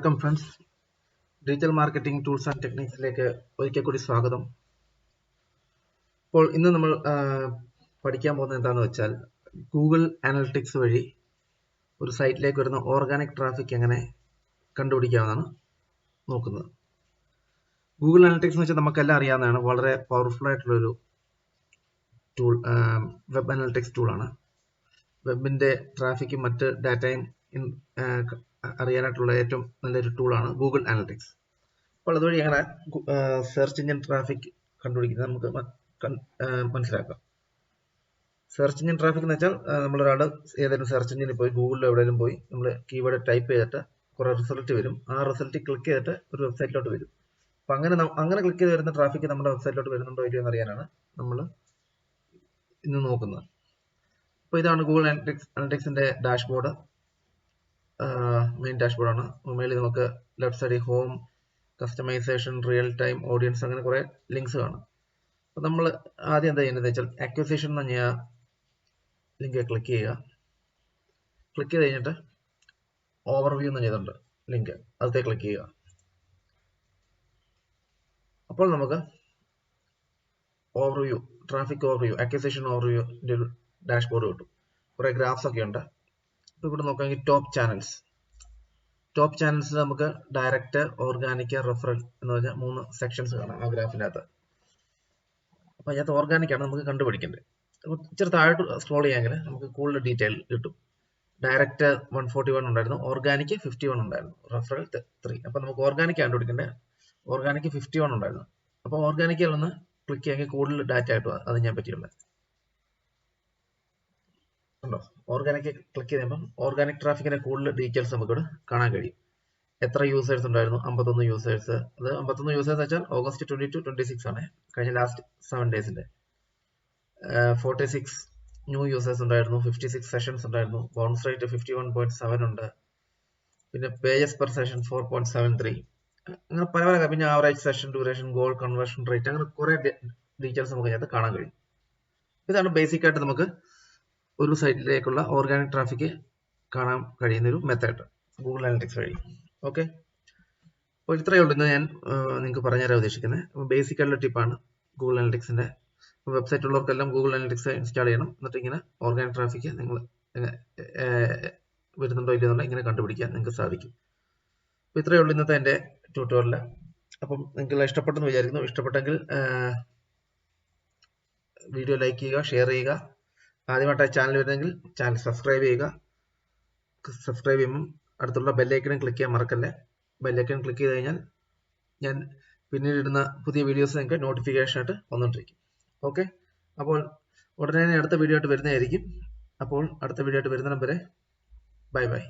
Welcome friends. Digital marketing tools and ടെക്നിക്സിലേക്ക് ഒരിക്കൽ കൂടി സ്വാഗതം. അപ്പോൾ ഇന്ന് നമ്മൾ പഠിക്കാൻ പോകുന്നത് എന്താണെന്ന് വെച്ചാൽ ഗൂഗിൾ അനലിറ്റിക്സ് വഴി ഒരു സൈറ്റിലേക്ക് വരുന്ന ഓർഗാനിക് ട്രാഫിക് എങ്ങനെ കണ്ടുപിടിക്കാമെന്നാണ് നോക്കുന്നത്. ഗൂഗിൾ അനലിറ്റിക്സ് എന്ന് വെച്ചാൽ നമുക്കെല്ലാം അറിയാവുന്നതാണ്. വളരെ പവർഫുൾ ആയിട്ടുള്ളൊരു ടൂൾ, വെബ് അനലിറ്റിക്സ് ടൂളാണ്. വെബിൻ്റെ ട്രാഫിക്കും മറ്റ് ഡാറ്റയും അറിയാനായിട്ടുള്ള ഏറ്റവും നല്ലൊരു ടൂളാണ് ഗൂഗിൾ അനലിറ്റിക്സ്. അപ്പോൾ അതുവഴി എങ്ങനെ സെർച്ച് എഞ്ചിൻ ട്രാഫിക് കണ്ടുപിടിക്കുന്നത് നമുക്ക് മനസ്സിലാക്കാം. സെർച്ച് എഞ്ചിൻ ട്രാഫിക് എന്ന് വെച്ചാൽ നമ്മളൊരാൾ ഏതെങ്കിലും സെർച്ച് എഞ്ചിനിൽ പോയി ഗൂഗിളിൽ എവിടെയെങ്കിലും പോയി നമ്മൾ കീവേഡ് ടൈപ്പ് ചെയ്തിട്ട് കുറേ റിസൾട്ട് വരും. ആ റിസൾട്ട് ക്ലിക്ക് ചെയ്തിട്ട് ഒരു വെബ്സൈറ്റിലോട്ട് വരും. അപ്പം അങ്ങനെ ക്ലിക്ക് ചെയ്ത് വരുന്ന ട്രാഫിക് നമ്മുടെ വെബ്സൈറ്റിലോട്ട് വരുന്നുണ്ടോ ഇല്ലയോ എന്നറിയാനാണ് നമ്മൾ ഇന്ന് നോക്കുന്നത്. അപ്പോൾ ഇതാണ് ഗൂഗിൾ അനലിറ്റിക്സിൻ്റെ ഡാഷ്ബോർഡ്. മെയിൻ ഡാഷ്ബോർഡാണ്. മേളിൽ നമുക്ക് ലെഫ്റ്റ് സൈഡിൽ home, customisation, real time, audience, അങ്ങനെ കുറേ ലിങ്ക്സ് കാണും. അപ്പോൾ നമ്മൾ ആദ്യം എന്താ ചെയ്യുന്നത് വെച്ചാൽ അക്വിസിഷൻ എന്ന് പറഞ്ഞ ലിങ്ക് ക്ലിക്ക് ചെയ്യുക. ക്ലിക്ക് ചെയ്ത് കഴിഞ്ഞിട്ട് ഓവർവ്യൂ എന്ന് ചെയ്തിട്ടുണ്ട് ലിങ്ക്, അതേ ക്ലിക്ക് ചെയ്യുക. അപ്പോൾ നമുക്ക് ഓവർവ്യൂ, ട്രാഫിക് ഓവർവ്യൂ, അക്വിസിഷൻ ഓവർവ്യൂൻ്റെ ഒരു ഡാഷ്ബോർഡ് കിട്ടും. കുറേ ഗ്രാഫ്സ് ഒക്കെ ഉണ്ട്. ഇപ്പോൾ ഇവിടെ നോക്കുകയാണെങ്കിൽ ടോപ്പ് ചാനൽസ് നമുക്ക് ഡയറക്റ്റ്, ഓർഗാനിക്, റെഫറൽ എന്ന് പറഞ്ഞാൽ 3 സെക്ഷൻസ് കാണാം ആ ഗ്രാഫിനകത്ത്. അപ്പോൾ അതിനകത്ത് ഓർഗാനിക് ആണ് നമുക്ക് കണ്ടുപിടിക്കേണ്ടത്. അപ്പോൾ ഇച്ചിരി താഴോട്ട് സ്ക്രോൾ ചെയ്യാമെങ്കിൽ നമുക്ക് കൂടുതൽ ഡീറ്റെയിൽ കിട്ടും. ഡയറക്റ്റ് 141 ഉണ്ടായിരുന്നു, ഓർഗാനിക് 51 ഉണ്ടായിരുന്നു, റെഫറൽ 3. അപ്പോൾ നമുക്ക് ഓർഗാനിക് കണ്ടുപിടിക്കേണ്ടത്. ഓർഗാനിക് 51 ഉണ്ടായിരുന്നു. അപ്പോൾ ഓർഗാനിക്കിൽ ഒന്ന് ക്ലിക്ക് ചെയ്യാമെങ്കിൽ കൂടുതൽ ഡാറ്റ ആയിട്ട് അത് ഞാൻ പറ്റിയുള്ളത് ഉണ്ടോ. ഓർഗാനിക് ക്ലിക്ക് ചെയ്യുമ്പം ഓർഗാനിക് ട്രാഫിക്കിന്റെ കൂടുതൽ ഡീറ്റെയിൽസ് നമുക്കിവിടെ കാണാൻ കഴിയും. എത്ര യൂസേഴ്സ് ഉണ്ടായിരുന്നു? 51 യൂസേഴ്സ്. അത് 51 യൂസേഴ്സ് വെച്ചാൽ ഓഗസ്റ്റ് 22, 26 ആണ്, കഴിഞ്ഞ ലാസ്റ്റ് 7 ഡേയ്സിന്റെ. 46 ന്യൂ യൂസേഴ്സ് ഉണ്ടായിരുന്നു, 56 സെഷൻസ് ഉണ്ടായിരുന്നു, ബൗൺസ് റേറ്റ് 51.7 ഉണ്ട്, പിന്നെ പേജസ് പെർ സെഷൻ 4.73, അങ്ങനെ പല പല. പിന്നെ average session duration, goal conversion rate, അങ്ങനെ കുറെ ഡീറ്റെയിൽസ് നമുക്ക് അതിനകത്ത് കാണാൻ കഴിയും. ഇതാണ് ബേസിക് ആയിട്ട് നമുക്ക് ഒരു സൈറ്റിലേക്കുള്ള ഓർഗാനിക് ട്രാഫിക് കാണാൻ കഴിയുന്ന ഒരു മെത്തേഡ് ഗൂഗിൾ അനലിറ്റിക്സ് വഴി. ഓക്കെ, അപ്പോൾ ഇത്രയേ ഉള്ളൂ ഇന്ന് ഞാൻ നിങ്ങൾക്ക് പറഞ്ഞുതരാൻ ഉദ്ദേശിക്കുന്നത്. ബേസിക് ആയിട്ടുള്ള ടിപ്പാണ് ഗൂഗിൾ അനലിറ്റിക്സിന്റെ. വെബ്സൈറ്റ് ഉള്ളവർക്കെല്ലാം ഗൂഗിൾ അനലിറ്റിക്സ് ഇൻസ്റ്റാൾ ചെയ്യണം. എന്നിട്ട് ഇങ്ങനെ ഓർഗാനിക് ട്രാഫിക് നിങ്ങൾ വരുന്നുണ്ടോ ഇല്ലെന്നുള്ള ഇങ്ങനെ കണ്ടുപിടിക്കാൻ നിങ്ങൾക്ക് സാധിക്കും. അപ്പോൾ ഇത്രയേ ഉള്ളൂ ഇന്നത്തെ എൻ്റെ ട്യൂട്ടോറിയൽ. അപ്പം നിങ്ങൾക്ക് ഇഷ്ടപ്പെട്ടെന്ന് വിചാരിക്കുന്നു. ഇഷ്ടപ്പെട്ടെങ്കിൽ വീഡിയോ ലൈക്ക് ചെയ്യുക, ഷെയർ ചെയ്യുക. ആദ്യമായിട്ടാണ് ചാനൽ വരുന്നതെങ്കിൽ ചാനൽ സബ്സ്ക്രൈബ് ചെയ്യുക. സബ്സ്ക്രൈബ് ചെയ്യുമ്പം അടുത്തുള്ള ബെല്ലൈക്കണും ക്ലിക്ക് ചെയ്യാൻ മറക്കല്ലേ. ബെല്ലൈക്കൺ ക്ലിക്ക് ചെയ്ത് കഴിഞ്ഞാൽ ഞാൻ പിന്നീട് ഇടുന്ന പുതിയ വീഡിയോസ് നിങ്ങൾക്ക് നോട്ടിഫിക്കേഷൻ ആയിട്ട് വന്നുകൊണ്ടിരിക്കും. ഓക്കെ, അപ്പോൾ ഉടനെ അടുത്ത വീഡിയോ ആയിട്ട് വരുന്നതായിരിക്കും. അപ്പോൾ അടുത്ത വീഡിയോ ആയിട്ട് വരുന്നിടം വരെ ബൈ ബൈ.